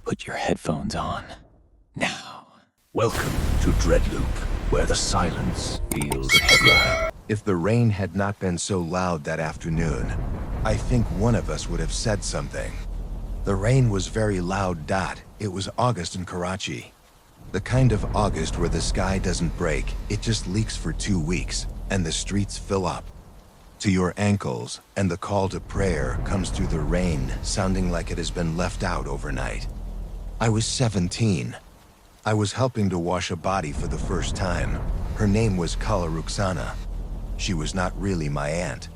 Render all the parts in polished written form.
Put your headphones on. Now. Welcome to Dreadloop, where the silence feels heavier. If the rain had not been so loud that afternoon, I think one of us would have said something. The rain was very loud. It was August in Karachi. The kind of August where the sky doesn't break, it just leaks for 2 weeks, and the streets fill up to your ankles, and the call to prayer comes through the rain, sounding like it has been left out overnight. I was 17. I was helping to wash a body for the first time. Her name was Kala. She was not really my aunt.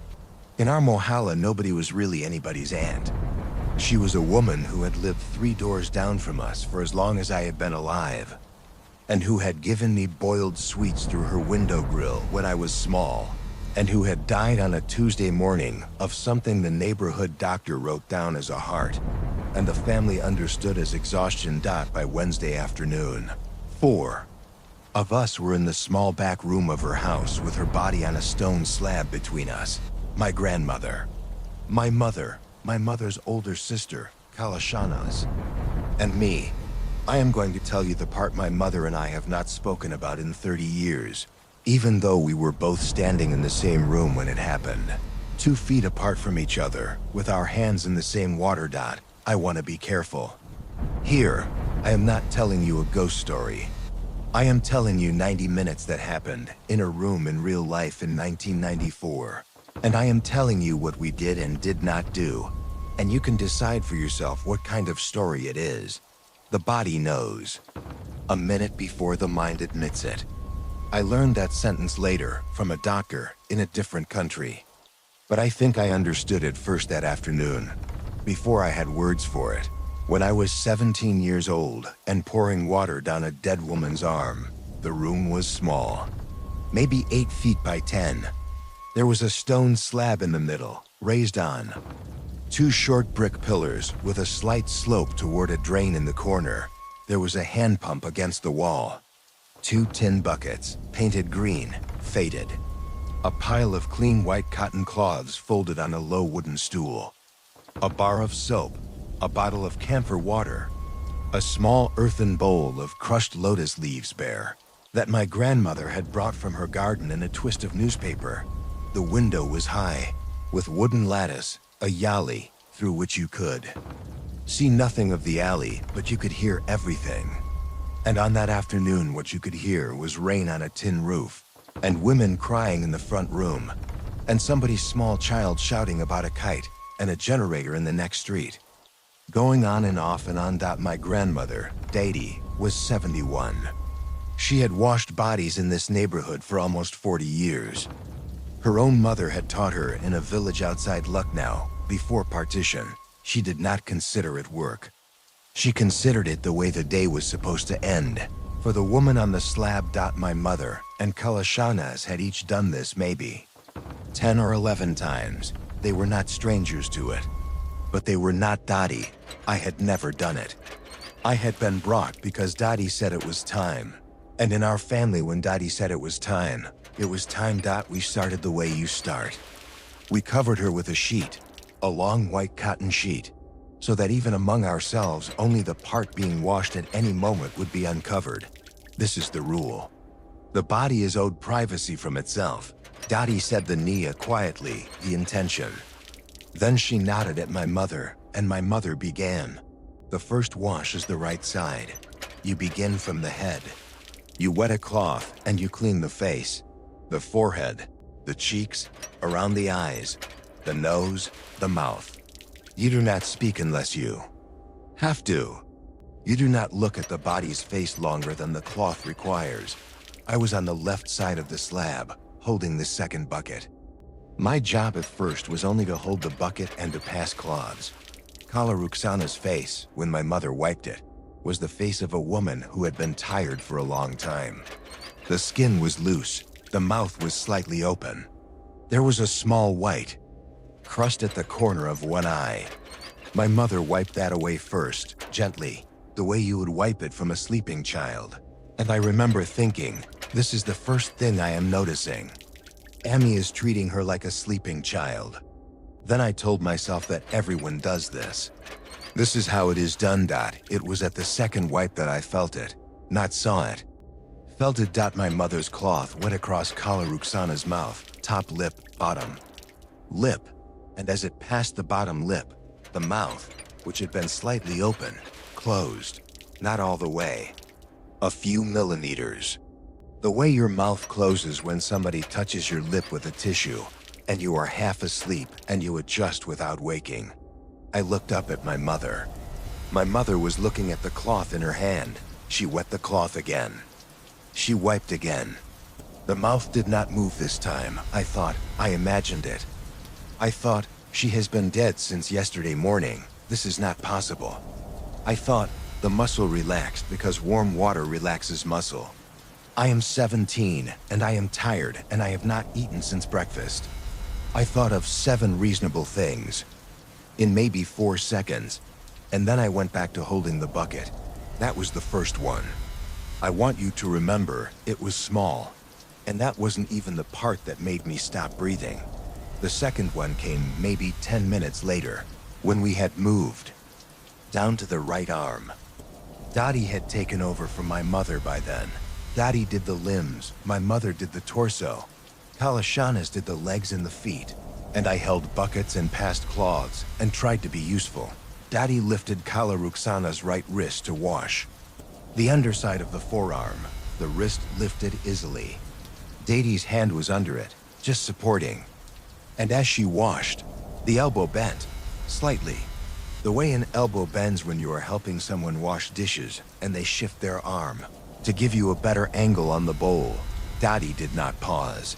In our mohalla, nobody was really anybody's aunt. She was a woman who had lived 3 doors down from us for as long as I had been alive, and who had given me boiled sweets through her window grill when I was small, and who had died on a Tuesday morning of something the neighborhood doctor wrote down as a heart, and the family understood as exhaustion. By Wednesday afternoon, 4 of us were in the small back room of her house with her body on a stone slab between us. My grandmother, my mother, my mother's older sister, Kalashana's, and me. I am going to tell you the part my mother and I have not spoken about in 30 years, even though we were both standing in the same room when it happened, 2 feet apart from each other, with our hands in the same water. I want to be careful. Here, I am not telling you a ghost story. I am telling you 90 minutes that happened in a room in real life in 1994. And I am telling you what we did and did not do. And you can decide for yourself what kind of story it is. The body knows. A minute before the mind admits it. I learned that sentence later from a doctor in a different country. But I think I understood it first that afternoon, before I had words for it. When I was 17 years old and pouring water down a dead woman's arm, the room was small, maybe 8 feet by 10. There was a stone slab in the middle, raised on 2 short brick pillars with a slight slope toward a drain in the corner. There was a hand pump against the wall, 2 tin buckets, painted green, faded, a pile of clean white cotton cloths folded on a low wooden stool, a bar of soap, a bottle of camphor water, a small earthen bowl of crushed lotus leaves that my grandmother had brought from her garden, in a twist of newspaper. The window was high, with wooden lattice, a yali, through which you could see nothing of the alley, but you could hear everything. And on that afternoon, what you could hear was rain on a tin roof, and women crying in the front room, and somebody's small child shouting about a kite, and a generator in the next street. Going on and off and on. My grandmother, Dadi, was 71. She had washed bodies in this neighborhood for almost 40 years. Her own mother had taught her in a village outside Lucknow, before partition. She did not consider it work. She considered it the way the day was supposed to end. For the woman on the slab. My mother and Kalashanas had each done this maybe 10 or 11 times. They were not strangers to it. But they were not Dadi. I had never done it. I had been brought because Dadi said it was time. And in our family, when Dadi said it was time, it was time. We started the way you start. We covered her with a sheet, a long white cotton sheet, so that even among ourselves, only the part being washed at any moment would be uncovered. This is the rule. The body is owed privacy from itself. Dadi said the niya quietly, the intention. Then she nodded at my mother, and my mother began. The first wash is the right side. You begin from the head. You wet a cloth and you clean the face, the forehead, the cheeks, around the eyes, the nose, the mouth. You do not speak unless you have to. You do not look at the body's face longer than the cloth requires. I was on the left side of the slab, holding the second bucket. My job at first was only to hold the bucket and to pass cloths. Kala Ruxana's face, when my mother wiped it, was the face of a woman who had been tired for a long time. The skin was loose, the mouth was slightly open. There was a small white crust at the corner of one eye. My mother wiped that away first, gently, the way you would wipe it from a sleeping child. And I remember thinking, this is the first thing I am noticing. Amy is treating her like a sleeping child. Then I told myself that everyone does this. This is how it is done, Dot. It was at the second wipe that I felt it, not saw it. Felt it. Dot. My mother's cloth went across Kala Ruxana's mouth, top lip, bottom lip, and as it passed the bottom lip, the mouth, which had been slightly open, closed, not all the way, a few millimeters. The way your mouth closes when somebody touches your lip with a tissue, and you are half asleep and you adjust without waking. I looked up at my mother. My mother was looking at the cloth in her hand. She wet the cloth again. She wiped again. The mouth did not move this time. I thought, I imagined it. I thought, she has been dead since yesterday morning. This is not possible. I thought, the muscle relaxed because warm water relaxes muscle. I am 17, and I am tired, and I have not eaten since breakfast. I thought of 7 reasonable things in maybe 4 seconds, and then I went back to holding the bucket. That was the first one. I want you to remember, it was small, and that wasn't even the part that made me stop breathing. The second one came maybe 10 minutes later, when we had moved down to the right arm. Dottie had taken over from my mother by then. Dottie did the limbs, my mother did the torso. Kalashanas did the legs and the feet, and I held buckets and passed cloths and tried to be useful. Dottie lifted Kala Ruxana's right wrist to wash. The underside of the forearm, the wrist lifted easily. Dadie's hand was under it, just supporting. And as she washed, the elbow bent, slightly. The way an elbow bends when you are helping someone wash dishes and they shift their arm to give you a better angle on the bowl. Dottie did not pause.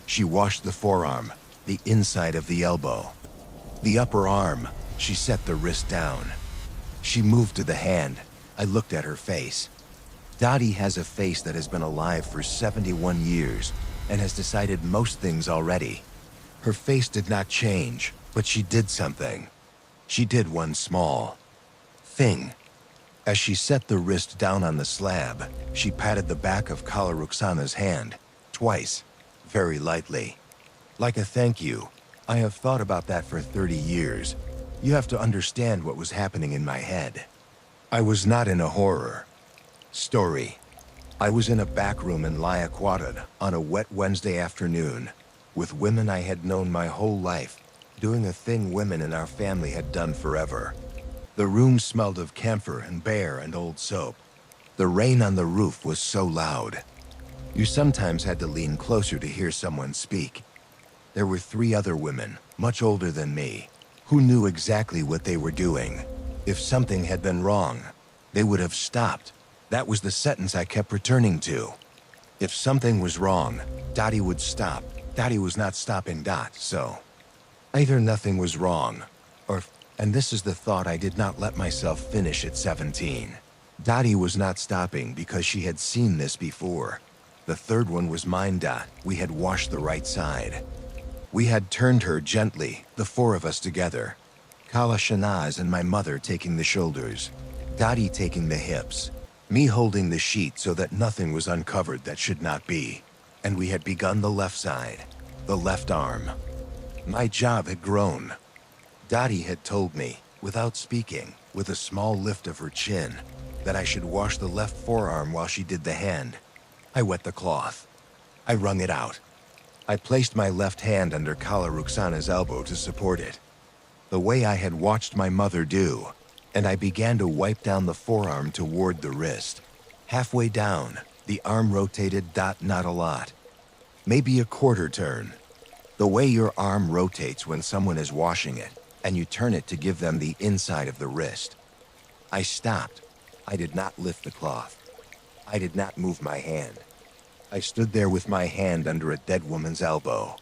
She washed the forearm, the inside of the elbow. The upper arm, she set the wrist down. She moved to the hand. I looked at her face. Dottie has a face that has been alive for 71 years and has decided most things already. Her face did not change, but she did something. She did one small thing. As she set the wrist down on the slab, she patted the back of Kala Ruxana's hand, twice, very lightly. Like a thank you. I have thought about that for 30 years. You have to understand what was happening in my head. I was not in a horror story. I was in a back room in Liaquatada on a wet Wednesday afternoon, with women I had known my whole life, doing a thing women in our family had done forever. The room smelled of camphor and bear and old soap. The rain on the roof was so loud. You sometimes had to lean closer to hear someone speak. There were 3 other women, much older than me, who knew exactly what they were doing. If something had been wrong, they would have stopped. That was the sentence I kept returning to. If something was wrong, Dottie would stop. Dottie was not stopping Dot, so either nothing was wrong, or, and this is the thought I did not let myself finish at 17. Dottie was not stopping because she had seen this before. The third one was mine, Dot. We had washed the right side. We had turned her gently, the 4 of us together. Kala Shanaz and my mother taking the shoulders, Dottie taking the hips, me holding the sheet so that nothing was uncovered that should not be. And we had begun the left side, the left arm. My job had grown. Dottie had told me, without speaking, with a small lift of her chin, that I should wash the left forearm while she did the hand. I wet the cloth. I wrung it out. I placed my left hand under Kala Ruxana's elbow to support it, the way I had watched my mother do, and I began to wipe down the forearm toward the wrist. Halfway down, the arm rotated. Not a lot. Maybe a quarter turn. The way your arm rotates when someone is washing it, and you turn it to give them the inside of the wrist. I stopped. I did not lift the cloth. I did not move my hand. I stood there with my hand under a dead woman's elbow,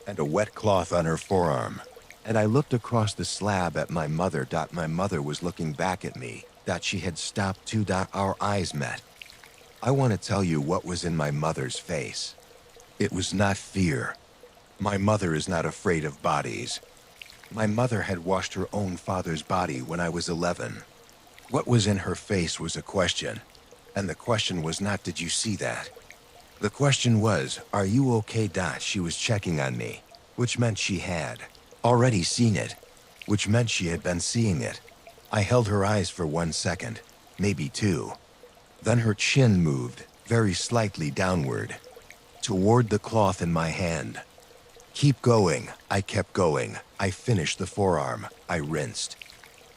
and a wet cloth on her forearm, and I looked across the slab at my mother. My mother was looking back at me. She had stopped too. Our eyes met. I want to tell you what was in my mother's face. It was not fear. My mother is not afraid of bodies. My mother had washed her own father's body when I was 11. What was in her face was a question, and the question was not, did you see that? The question was, are you okay? She was checking on me, which meant she had already seen it, which meant she had been seeing it. I held her eyes for 1 second, maybe 2. Then her chin moved, very slightly downward, toward the cloth in my hand. Keep going, I kept going. I finished the forearm, I rinsed.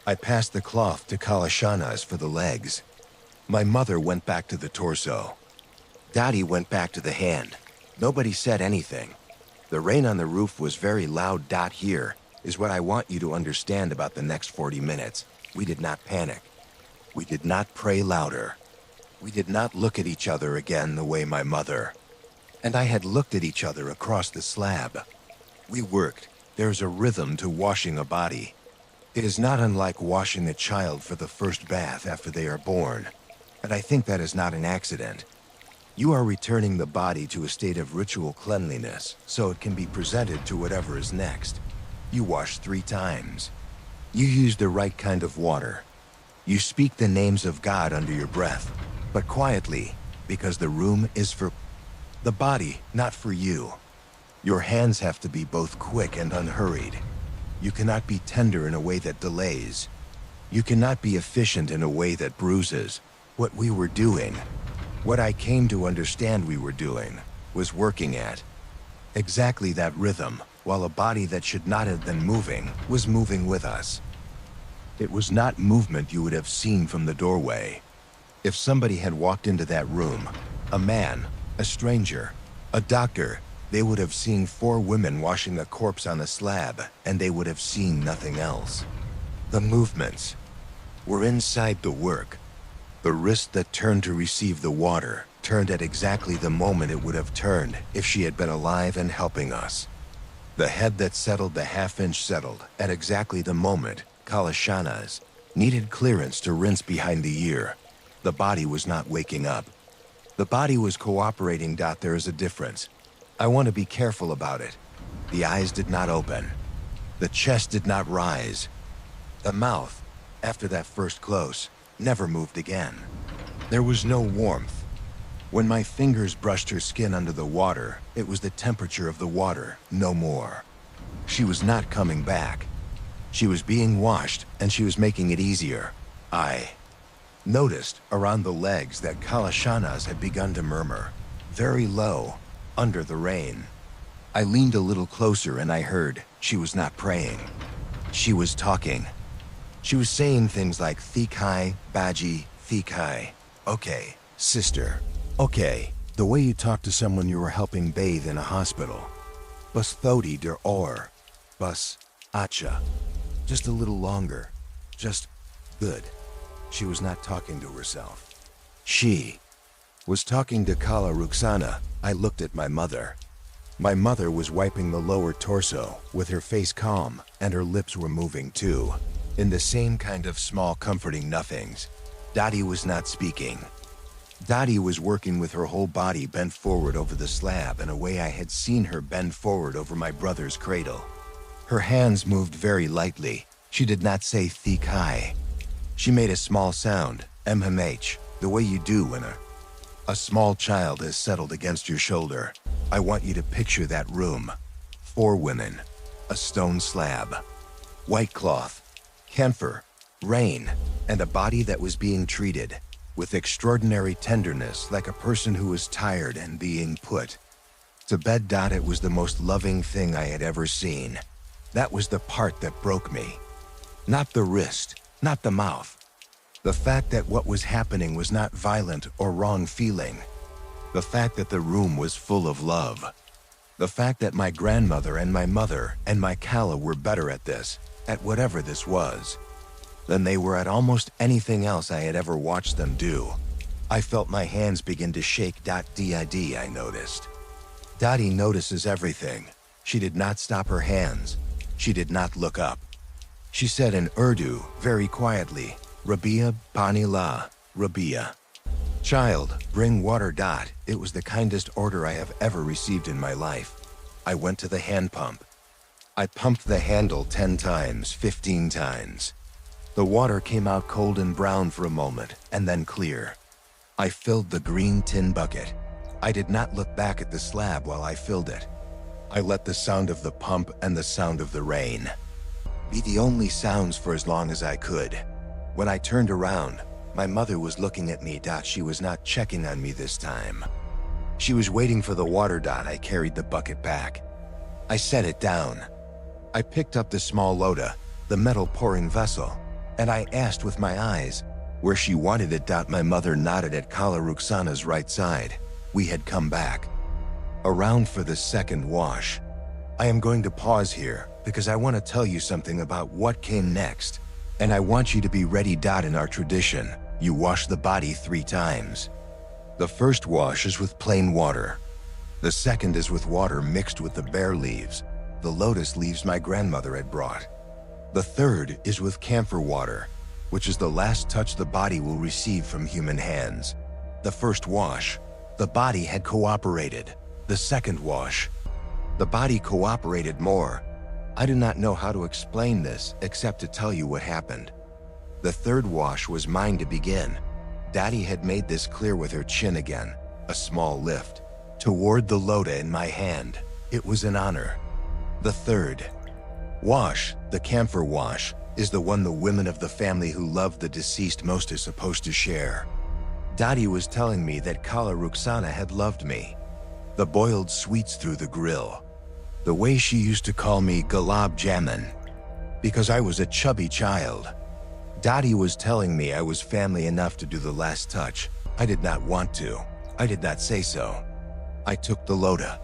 I passed the cloth to Kalashana's for the legs. My mother went back to the torso. Daddy went back to the hand. Nobody said anything. The rain on the roof was very loud. Here is what I want you to understand about the next 40 minutes. We did not panic. We did not pray louder. We did not look at each other again the way my mother and I had looked at each other across the slab. We worked. There's a rhythm to washing a body. It is not unlike washing a child for the first bath after they are born. And I think that is not an accident. You are returning the body to a state of ritual cleanliness so it can be presented to whatever is next. You wash 3 times. You use the right kind of water. You speak the names of God under your breath, but quietly, because the room is for the body, not for you. Your hands have to be both quick and unhurried. You cannot be tender in a way that delays. You cannot be efficient in a way that bruises. What we were doing, what I came to understand we were doing, was working at exactly that rhythm, while a body that should not have been moving was moving with us. It was not movement you would have seen from the doorway. If somebody had walked into that room, a man, a stranger, a doctor, they would have seen 4 women washing a corpse on a slab, and they would have seen nothing else. The movements were inside the work. The wrist that turned to receive the water turned at exactly the moment it would have turned if she had been alive and helping us. The head that settled the half-inch settled at exactly the moment Kalashana's needed clearance to rinse behind the ear. The body was not waking up. The body was cooperating. There is a difference. I want to be careful about it. The eyes did not open. The chest did not rise. The mouth, after that first close, never moved again. There was no warmth. When my fingers brushed her skin under the water, it was the temperature of the water, no more. She was not coming back. She was being washed, and she was making it easier. I noticed around the legs that Kalashana's had begun to murmur, very low, under the rain. I leaned a little closer and I heard she was not praying. She was talking. She was saying things like Thikai, Baji, Thikai. Okay, sister. Okay, the way you talk to someone you were helping bathe in a hospital. Bus thodi der or. Bus acha. Just a little longer. Just good. She was not talking to herself. She was talking to Kala Ruxana. I looked at my mother. My mother was wiping the lower torso, with her face calm, and her lips were moving too, in the same kind of small comforting nothings. Dottie was not speaking. Dottie was working with her whole body bent forward over the slab in a way I had seen her bend forward over my brother's cradle. Her hands moved very lightly. She did not say Thikai. She made a small sound, MMH, the way you do when a small child is settled against your shoulder. I want you to picture that room. 4 women, a stone slab, white cloth, camphor, rain, and a body that was being treated with extraordinary tenderness like a person who was tired and being put to bed. It was the most loving thing I had ever seen. That was the part that broke me. Not the wrist, not the mouth. The fact that what was happening was not violent or wrong feeling. The fact that the room was full of love. The fact that my grandmother and my mother and my Kala were better at this, at whatever this was, than they were at almost anything else I had ever watched them do. I felt my hands begin to shake. Did I noticed. Dottie notices everything. She did not stop her hands. She did not look up. She said in Urdu, very quietly, Rabia, Bani La, Rabia. Child, bring water. It was the kindest order I have ever received in my life. I went to the hand pump. I pumped the handle 10 times, 15 times. The water came out cold and brown for a moment, and then clear. I filled the green tin bucket. I did not look back at the slab while I filled it. I let the sound of the pump and the sound of the rain be the only sounds for as long as I could. When I turned around, my mother was looking at me. She was not checking on me this time. She was waiting for the water. I carried the bucket back. I set it down. I picked up the small loda, the metal pouring vessel, and I asked with my eyes where she wanted it. My mother nodded at Kala Ruxana's right side. We had come back around for the second wash. I am going to pause here because I want to tell you something about what came next, and I want you to be ready. In our tradition, you wash the body 3 times. The first wash is with plain water. The second is with water mixed with the bare leaves, the lotus leaves my grandmother had brought. The third is with camphor water, which is the last touch the body will receive from human hands. The first wash, the body had cooperated. The second wash, the body cooperated more. I do not know how to explain this except to tell you what happened. The third wash was mine to begin. Daddy had made this clear with her chin again, a small lift toward the loda in my hand. It was an honor. The third wash, the camphor wash, is the one the women of the family who loved the deceased most are supposed to share. Daddy was telling me that Kala Ruxana had loved me. The boiled sweets through the grill. The way she used to call me Gulab Jamun, because I was a chubby child. Daddy was telling me I was family enough to do the last touch. I did not want to. I did not say so. I took the loda.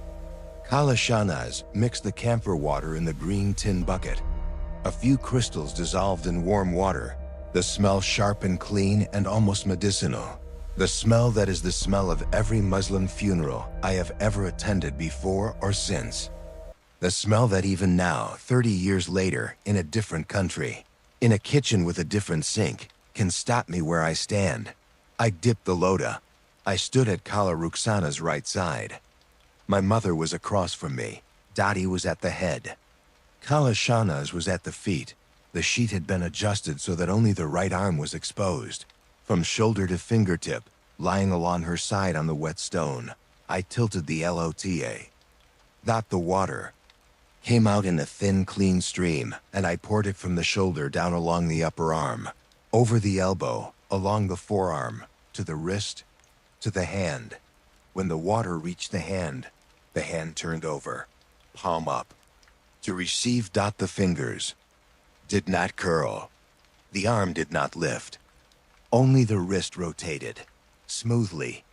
Kala Shanaz mixed the camphor water in the green tin bucket. A few crystals dissolved in warm water. The smell sharp and clean and almost medicinal. The smell that is the smell of every Muslim funeral I have ever attended before or since. The smell that even now, 30 years later, in a different country, in a kitchen with a different sink, can stop me where I stand. I dipped the loda. I stood at Kala Ruxana's right side. My mother was across from me. Daddy was at the head. Kala Shanaz was at the feet. The sheet had been adjusted so that only the right arm was exposed. From shoulder to fingertip, lying along her side on the wet stone, I tilted the LOTA. The water came out in a thin, clean stream, and I poured it from the shoulder down along the upper arm, over the elbow, along the forearm, to the wrist, to the hand. When the water reached the hand turned over, palm up. To receive. The fingers did not curl. The arm did not lift. Only the wrist rotated, smoothly,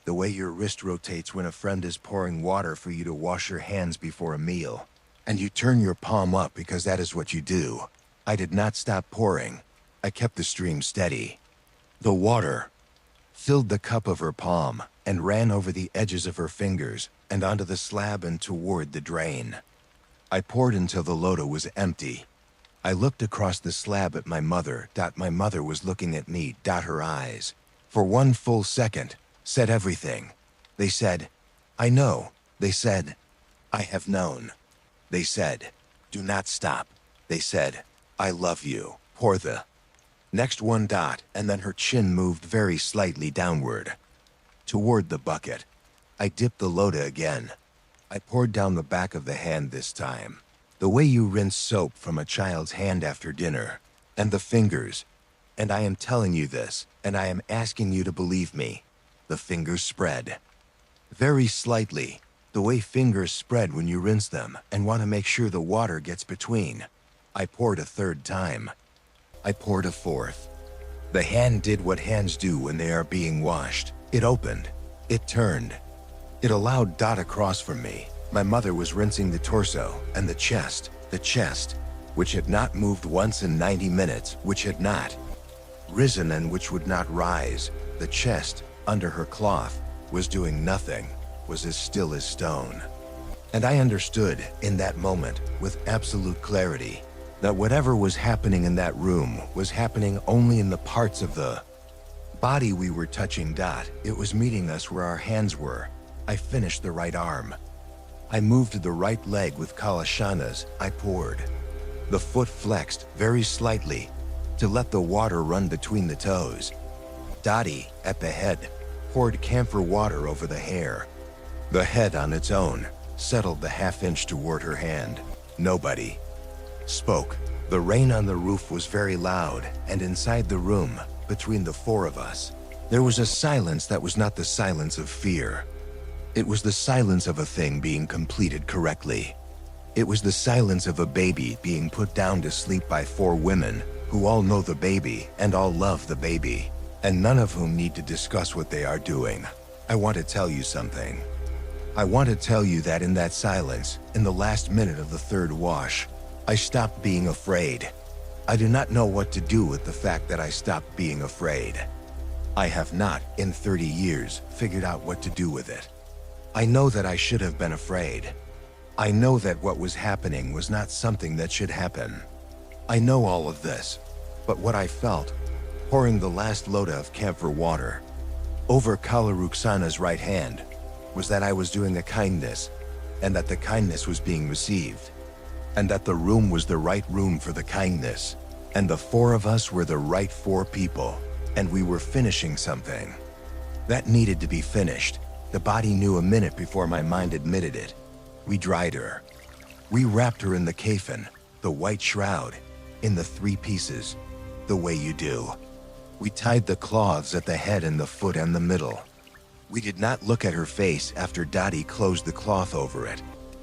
the way your wrist rotates when a friend is pouring water for you to wash your hands before a meal, and you turn your palm up because that is what you do. I did not stop pouring. I kept the stream steady. The water filled the cup of her palm and ran over the edges of her fingers and onto the slab and toward the drain. I poured until the loda was empty. I looked across the slab at my mother. My mother was looking at me. Her eyes, for one full second, said everything. They said, I know. They said, I have known. They said, do not stop. They said, I love you. Pour the next one. And then her chin moved very slightly downward, toward the bucket. I dipped the loda again. I poured down the back of the hand this time, the way you rinse soap from a child's hand after dinner, and the fingers. And I am telling you this, and I am asking you to believe me. The fingers spread. Very slightly, the way fingers spread when you rinse them and want to make sure the water gets between. I poured a third time. I poured a fourth. The hand did what hands do when they are being washed. It opened. It turned. It allowed across from me. My mother was rinsing the torso and the chest, which had not moved once in 90 minutes, which had not risen and which would not rise. The chest, under her cloth, was doing nothing, was as still as stone. And I understood, in that moment, with absolute clarity, that whatever was happening in that room was happening only in the parts of the body we were touching. It was meeting us where our hands were. I finished the right arm. I moved the right leg with Kalashanas. I poured. The foot flexed very slightly to let the water run between the toes. Dottie, at the head, poured camphor water over the hair. The head on its own settled the half-inch toward her hand. Nobody spoke. The rain on the roof was very loud, and inside the room, between the four of us, there was a silence that was not the silence of fear. It was the silence of a thing being completed correctly. It was the silence of a baby being put down to sleep by four women who all know the baby and all love the baby, and none of whom need to discuss what they are doing. I want to tell you something. I want to tell you that in that silence, in the last minute of the third wash, I stopped being afraid. I do not know what to do with the fact that I stopped being afraid. I have not, in 30 years, figured out what to do with it. I know that I should have been afraid. I know that what was happening was not something that should happen. I know all of this, but what I felt, pouring the last loda of camphor water over Kala Ruxana's right hand, was that I was doing a kindness, and that the kindness was being received, and that the room was the right room for the kindness, and the four of us were the right four people, and we were finishing something that needed to be finished. The body knew a minute before my mind admitted it. We dried her. We wrapped her in the kafan, the white shroud, in the 3 pieces, the way you do. We tied the cloths at the head and the foot and the middle. We did not look at her face after Dottie closed the cloth over it.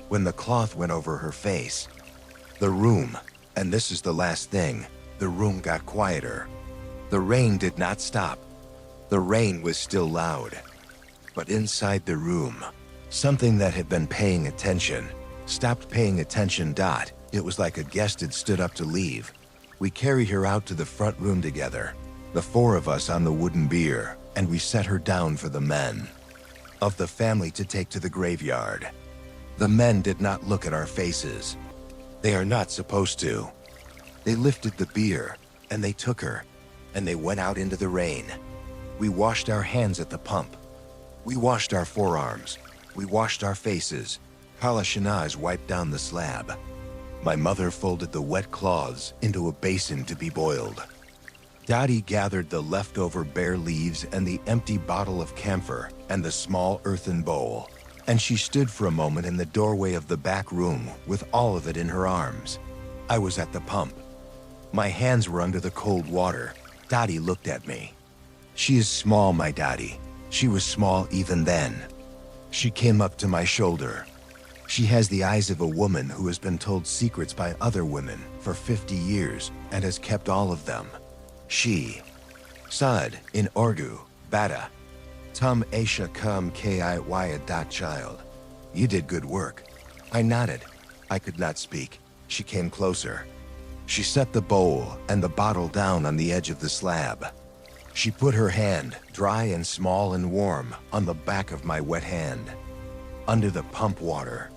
When the cloth went over her face, the room, and this is the last thing, the room got quieter. The rain did not stop. The rain was still loud. But inside the room, something that had been paying attention stopped paying attention. It was like a guest had stood up to leave. We carried her out to the front room together, the four of us on the wooden bier, and we set her down for the men of the family to take to the graveyard. The men did not look at our faces. They are not supposed to. They lifted the bier, and they took her, and they went out into the rain. We washed our hands at the pump. We washed our forearms. We washed our faces. Kala Shanaz wiped down the slab. My mother folded the wet cloths into a basin to be boiled. Dottie gathered the leftover bare leaves and the empty bottle of camphor and the small earthen bowl, and she stood for a moment in the doorway of the back room with all of it in her arms. I was at the pump. My hands were under the cold water. Dottie looked at me. She is small, my Dottie. She was small even then. She came up to my shoulder. She has the eyes of a woman who has been told secrets by other women for 50 years and has kept all of them. She, Sad in Urdu, Bada, Tum Aisha Kum Kiya child. You did good work. I nodded. I could not speak. She came closer. She set the bowl and the bottle down on the edge of the slab. She put her hand, dry and small and warm, on the back of my wet hand, under the pump water.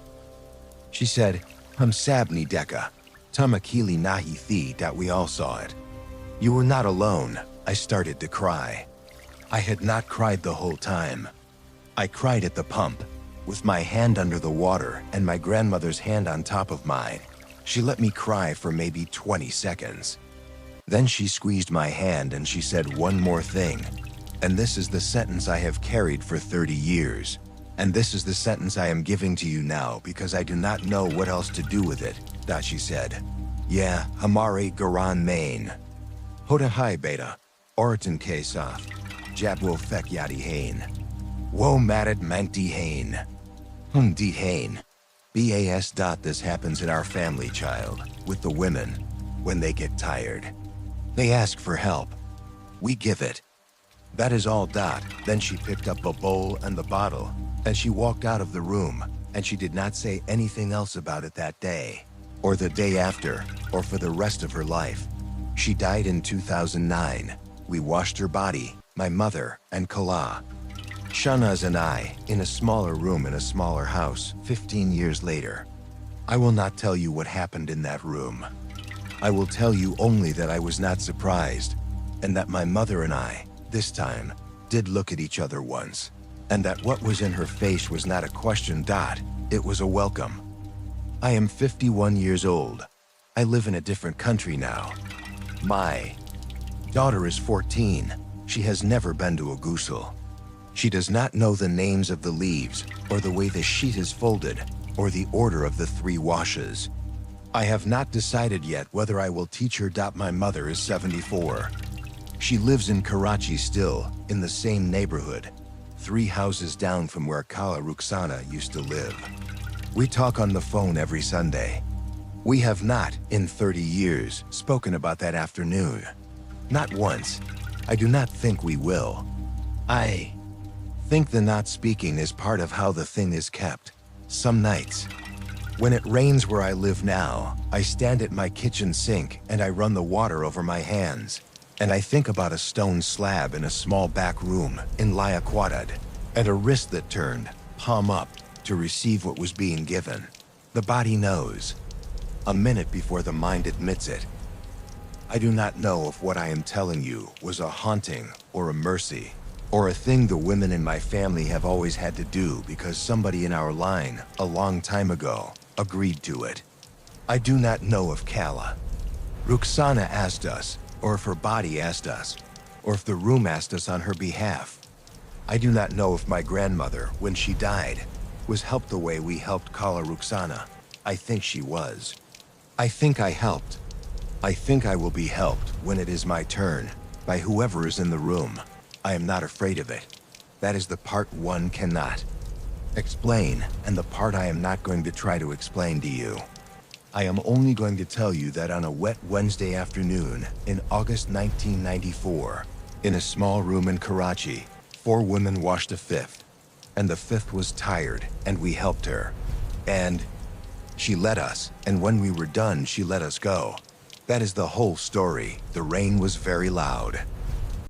She said, Hum sabni deka, tumakili nahi thi, that we all saw it. You were not alone. I started to cry. I had not cried the whole time. I cried at the pump, with my hand under the water and my grandmother's hand on top of mine. She let me cry for maybe 20 seconds. Then she squeezed my hand and she said one more thing. And this is the sentence I have carried for 30 years. And this is the sentence I am giving to you now because I do not know what else to do with it, that she said. Yeah, Hamare Garan Main. Hoda Hai Beta, Oraton K Soth, Jabwo Fek Yadi Hain. Wo Madat Mankdi Hain. Di Hain. BAS. This happens in our family, child, with the women, when they get tired. They ask for help. We give it. That is all. Then she picked up a bowl and the bottle, and she walked out of the room, and she did not say anything else about it that day, or the day after, or for the rest of her life. She died in 2009. We washed her body, my mother, and Kala, Shanaz and I, in a smaller room in a smaller house 15 years later. I will not tell you what happened in that room. I will tell you only that I was not surprised, and that my mother and I, this time, did look at each other once, and that what was in her face was not a question. It was a welcome. I am 51 years old. I live in a different country now. My daughter is 14. She has never been to a ghusl. She does not know the names of the leaves, or the way the sheet is folded, or the order of the 3 washes. I have not decided yet whether I will teach her. My mother is 74. She lives in Karachi still, in the same neighborhood, 3 houses down from where Kala Rukhsana used to live. We talk on the phone every Sunday. We have not, in 30 years, spoken about that afternoon. Not once. I do not think we will. I think the not speaking is part of how the thing is kept. Some nights, when it rains where I live now, I stand at my kitchen sink and I run the water over my hands. And I think about a stone slab in a small back room in Liaquatud, and a wrist that turned, palm up, to receive what was being given. The body knows. A minute before the mind admits it. I do not know if what I am telling you was a haunting or a mercy, or a thing the women in my family have always had to do because somebody in our line, a long time ago, agreed to it. I do not know if Kala Rukhsana asked us, or if her body asked us, or if the room asked us on her behalf. I do not know if my grandmother, when she died, was helped the way we helped Kala Rukhsana. I think she was. I think I helped. I think I will be helped when it is my turn, by whoever is in the room. I am not afraid of it. That is the part one cannot explain, and the part I am not going to try to explain to you. I am only going to tell you that on a wet Wednesday afternoon in August 1994, in a small room in Karachi, 4 women washed a 5th, and the 5th was tired, and we helped her. And she let us, and when we were done, she let us go. That is the whole story. The rain was very loud.